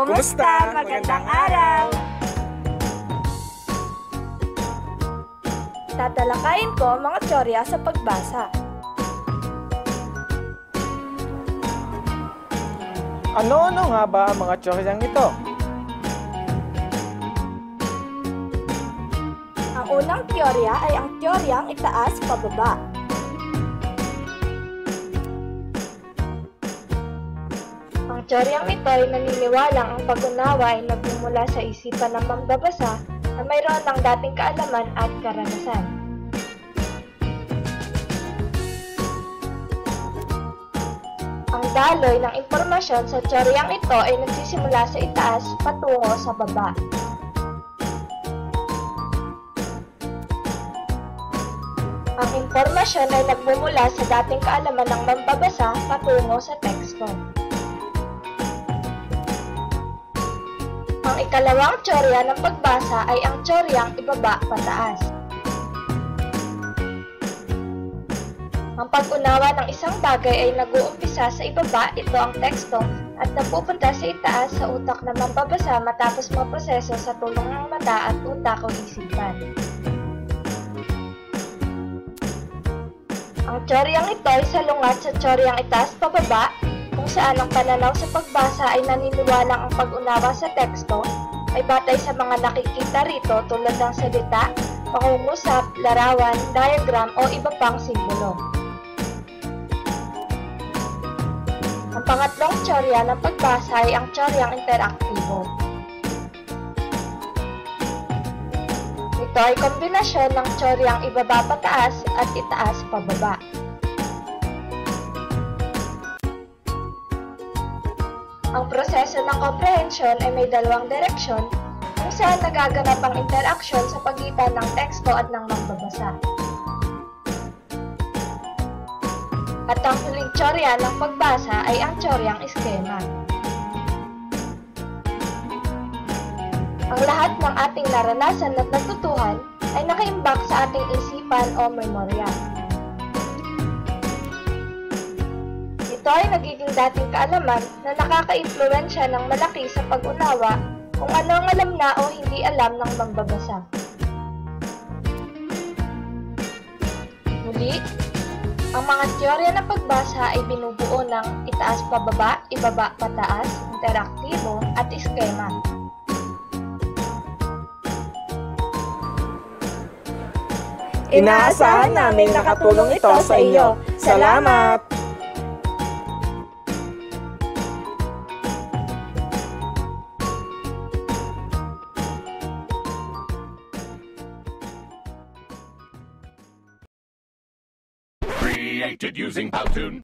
Kumusta? Magandang araw! Tatalakayin ko ang mga teorya sa pagbasa. Ano-ano nga ba ang mga teoryang ito? Ang unang teorya ay ang teoryang itaas pababa. Ang teoryang ito ay naniniwalang ang pag-unawa ay nagmumula sa isipan ng mambabasa na mayroon ng dating kaalaman at karanasan. Ang daloy ng impormasyon sa teoryang ito ay nagsisimula sa itaas patungo sa baba. Ang impormasyon ay nagmumula sa dating kaalaman ng mambabasa patungo sa teksto. Ang ikalawang teorya ng pagbasa ay ang teoryang ibaba pataas. Ang pag-unawa ng isang bagay ay nag-uumpisa sa ibaba, ito ang teksto, at napupunta sa itaas sa utak ng mambabasa matapos maproseso sa tulong ng mata at utak o isipan. Ang teoryang ito ay salungat sa teoryang itaas pababa, kung saan ang pananaw sa pagbasa ay naniniwalang ang pag-unawa sa teksto ay batay sa mga nakikita rito tulad ng salita, pangungusap, larawan, diagram o iba pang simbolo. Ang pangatlong teorya ng pagbasa ay ang teoryang interaktibo. Ito ay kombinasyon ng teoryang ibaba pataas at itaas pababa. Ang proseso ng comprehension ay may dalawang direksyon kung saan nagaganap ang interaksyon sa pagitan ng teksto at ng mambabasa. At ang huling teorya ng pagbasa ay ang teoryang eskema. Ang lahat ng ating naranasan at natutuhan ay nakaimbak sa ating isipan o memorya. Ito ay nagiging dating kaalaman na nakaka-impluwensya ng malaki sa pag-unawa kung ano ang alam na o hindi alam ng mambabasa. Muli, ang mga teorya ng pagbasa ay binubuo ng itaas pababa, ibaba pataas, interaktibo at eskema. Inaasahan namin nakatulong ito sa iyo. Salamat! Created using Powtoon.